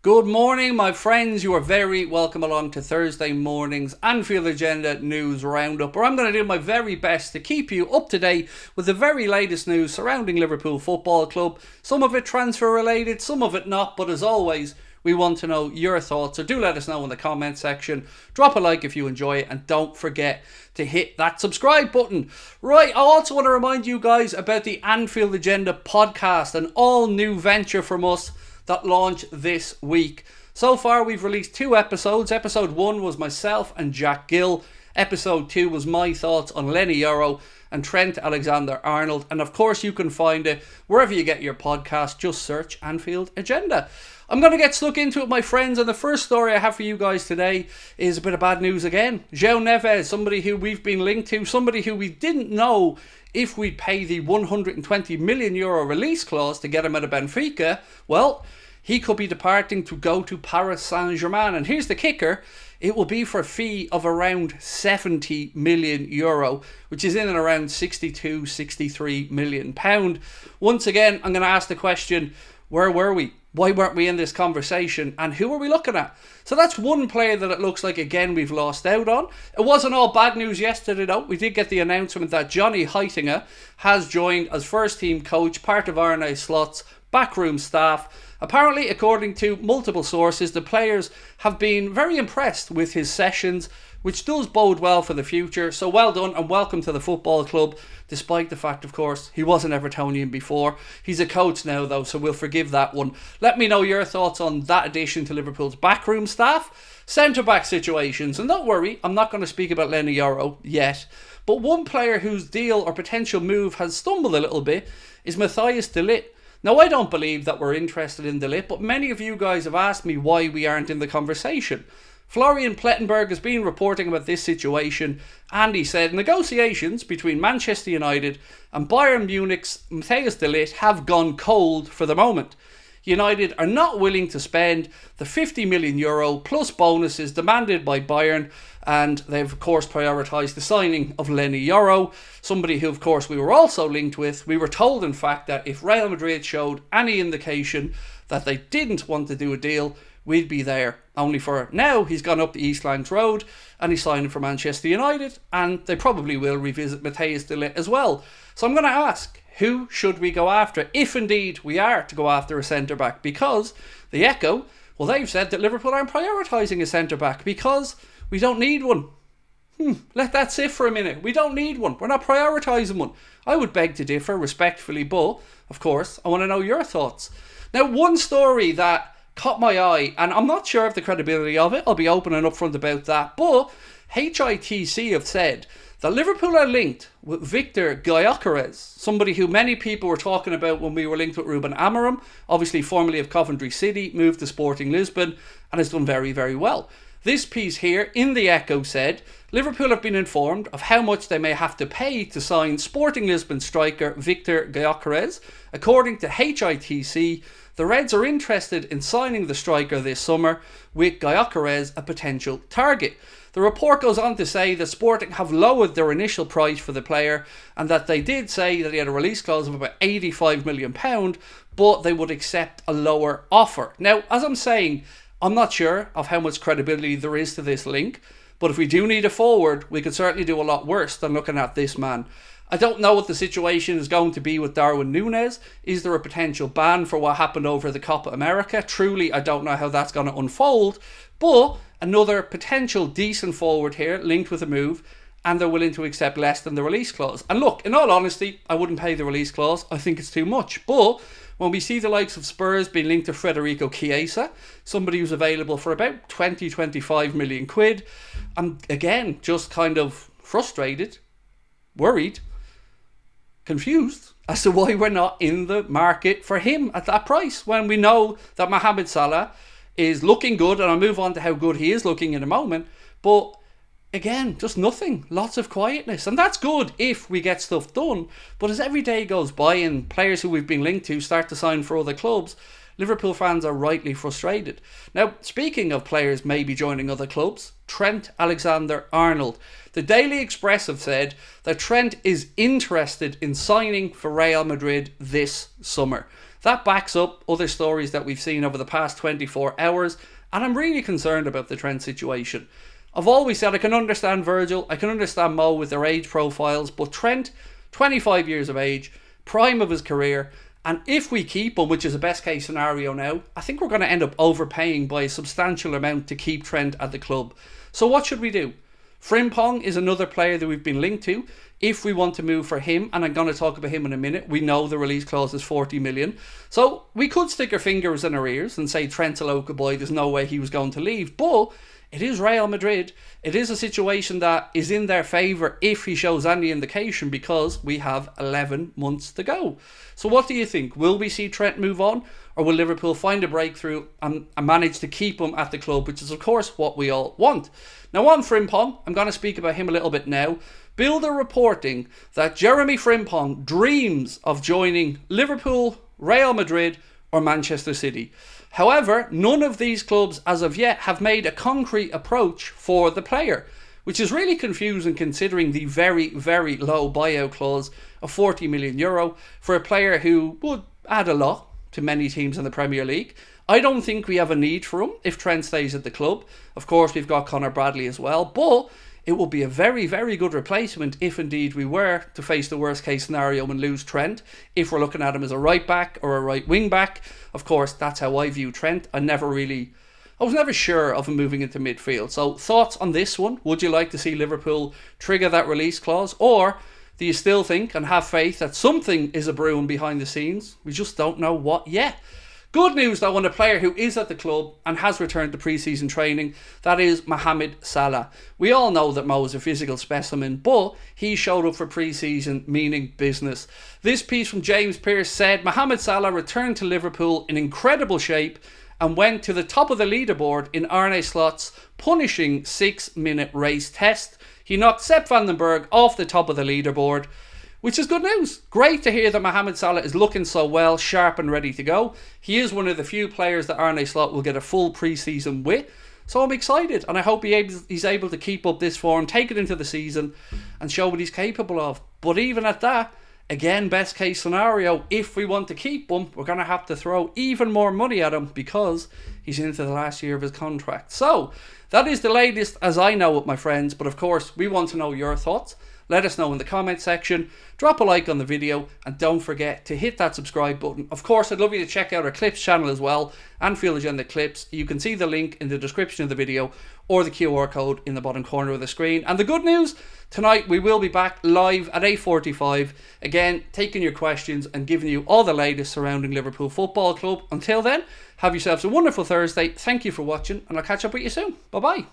Good morning, my friends. You are very welcome along to Thursday morning's Anfield Agenda News Roundup, where I'm going to do my very best to keep you up to date with the very latest news surrounding Liverpool Football Club. Some of it transfer related, some of it not, but as always, we want to know your thoughts, so do let us know in the comment section. Drop a like if you enjoy it, and don't forget to hit that subscribe button. Right, I also want to remind you guys about the Anfield Agenda podcast, an all new venture from us that launched this week. So far we've released 2 episodes. Episode 1 was myself and Jack Gill. Episode 2 was my thoughts on Leny Yoro and Trent AlexanderArnold. And of course you can find it wherever you get your podcast. Just search Anfield Agenda. I'm going to get stuck into it, my friends, and the first story I have for you guys today is a bit of bad news again. João Neves, somebody who we've been linked to, somebody who we didn't know if we'd pay the €120 million release clause to get him out of Benfica. Well, he could be departing to go to Paris Saint-Germain, and here's the kicker. It will be for a fee of around €70 million, which is in and around £62-63 million. Once again, I'm going to ask the question, where were we? Why weren't we in this conversation? And who are we looking at? So that's one player that it looks like, again, we've lost out on. It wasn't all bad news yesterday, though. We did get the announcement that Johnny Heitinga has joined as first team coach, part of Arne Slot's backroom staff. Apparently, according to multiple sources, the players have been very impressed with his sessions, which does bode well for the future. So well done and welcome to the football club, despite the fact, of course, he was an Evertonian before. He's a coach now, though, so we'll forgive that one. Let me know your thoughts on that addition to Liverpool's backroom staff. Centre-back situations, and don't worry, I'm not going to speak about Leny Yoro yet, but one player whose deal or potential move has stumbled a little bit is Matthijs de Ligt. Now, I don't believe that we're interested in de Ligt, but many of you guys have asked me why we aren't in the conversation. Florian Plettenberg has been reporting about this situation, and he said negotiations between Manchester United and Bayern Munich's Matthijs de Ligt have gone cold for the moment. United are not willing to spend the €50 million plus bonuses demanded by Bayern, and they've of course prioritised the signing of Leny Yoro, somebody who of course we were also linked with. We were told in fact that if Real Madrid showed any indication that they didn't want to do a deal, we'd be there. Only for now, he's gone up the East Lancs Road and he's signing for Manchester United, and they probably will revisit Matthijs de Ligt as well. So I'm going to ask, who should we go after, if indeed we are to go after a centre-back? Because the Echo, well, they've said that Liverpool aren't prioritising a centre-back because we don't need one. Let that sit for a minute. We don't need one. We're not prioritising one. I would beg to differ respectfully, but of course, I want to know your thoughts. Now, one story that caught my eye, and I'm not sure of the credibility of it, I'll be open and upfront about that, but HITC have said that Liverpool are linked with Victor Gyokores, somebody who many people were talking about when we were linked with Ruben Amorim, obviously formerly of Coventry City, moved to Sporting Lisbon, and has done very, very well. This piece here in the Echo said Liverpool have been informed of how much they may have to pay to sign Sporting Lisbon striker Victor Gyokores. According to HITC, the Reds are interested in signing the striker this summer, with Gyokores a potential target. The report goes on to say that Sporting have lowered their initial price for the player, and that they did say that he had a release clause of about £85 million, but they would accept a lower offer. Now, as I'm saying, I'm not sure of how much credibility there is to this link, but if we do need a forward, we could certainly do a lot worse than looking at this man. I don't know what the situation is going to be with Darwin Núñez. Is there a potential ban for what happened over the Copa America? Truly, I don't know how that's going to unfold. But another potential decent forward here linked with a move, and they're willing to accept less than the release clause. And look, in all honesty, I wouldn't pay the release clause. I think it's too much. But when we see the likes of Spurs being linked to Federico Chiesa, somebody who's available for about 20-25 million quid, I'm again just kind of frustrated, worried, confused as to why we're not in the market for him at that price, when we know that Mohamed Salah is looking good, and I'll move on to how good he is looking in a moment, but again, just nothing. Lots of quietness, and that's good if we get stuff done. But as every day goes by and players who we've been linked to start to sign for other clubs, Liverpool fans are rightly frustrated. Now, speaking of players maybe joining other clubs, Trent AlexanderArnold. The Daily Express have said that Trent is interested in signing for Real Madrid this summer. That backs up other stories that we've seen over the past 24 hours, and I'm really concerned about the Trent situation. I've always said I can understand Virgil, I can understand Mo with their age profiles, but Trent, 25 years of age, prime of his career, and if we keep him, which is a best case scenario now, I think we're going to end up overpaying by a substantial amount to keep Trent at the club. So what should we do? Frimpong is another player that we've been linked to if we want to move for him, and I'm going to talk about him in a minute. We know the release clause is 40 million. So we could stick our fingers in our ears and say Trent's a local boy, there's no way he was going to leave. But it is Real Madrid. It is a situation that is in their favour if he shows any indication, because we have 11 months to go. So what do you think? Will we see Trent move on, or will Liverpool find a breakthrough and manage to keep him at the club, which is of course what we all want? Now on Frimpong, I'm going to speak about him a little bit now. Bild are reporting that Jeremie Frimpong dreams of joining Liverpool, Real Madrid or Manchester City. However, none of these clubs as of yet have made a concrete approach for the player, which is really confusing considering the very, very low buyout clause of €40 million for a player who would add a lot to many teams in the Premier League. I don't think we have a need for him if Trent stays at the club. Of course, we've got Conor Bradley as well, but it will be a very, very good replacement if indeed we were to face the worst case scenario and lose Trent. If we're looking at him as a right back or a right wing back, of course, that's how I view Trent. I was never sure of him moving into midfield. So thoughts on this one? Would you like to see Liverpool trigger that release clause? Or do you still think and have faith that something is a brewing behind the scenes? We just don't know what yet. Good news though on a player who is at the club and has returned to pre-season training, that is Mohamed Salah. We all know that Mo is a physical specimen, but he showed up for pre-season, meaning business. This piece from James Pearce said Mohamed Salah returned to Liverpool in incredible shape and went to the top of the leaderboard in Arne Slot's punishing 6-minute race test. He knocked Sepp van den Berg off the top of the leaderboard, which is good news. Great to hear that Mohamed Salah is looking so well, sharp and ready to go. He is one of the few players that Arne Slot will get a full pre-season with. So I'm excited, and I hope he's able to keep up this form, take it into the season and show what he's capable of. But even at that, again, best case scenario, if we want to keep him, we're going to have to throw even more money at him because he's into the last year of his contract. So that is the latest as I know it, my friends. But of course, we want to know your thoughts. Let us know in the comment section, drop a like on the video, and don't forget to hit that subscribe button. Of course, I'd love you to check out our Clips channel as well, Anfield Agenda Clips. You can see the link in the description of the video or the QR code in the bottom corner of the screen. And the good news, tonight we will be back live at 8:45, again, taking your questions and giving you all the latest surrounding Liverpool Football Club. Until then, have yourselves a wonderful Thursday. Thank you for watching, and I'll catch up with you soon. Bye-bye.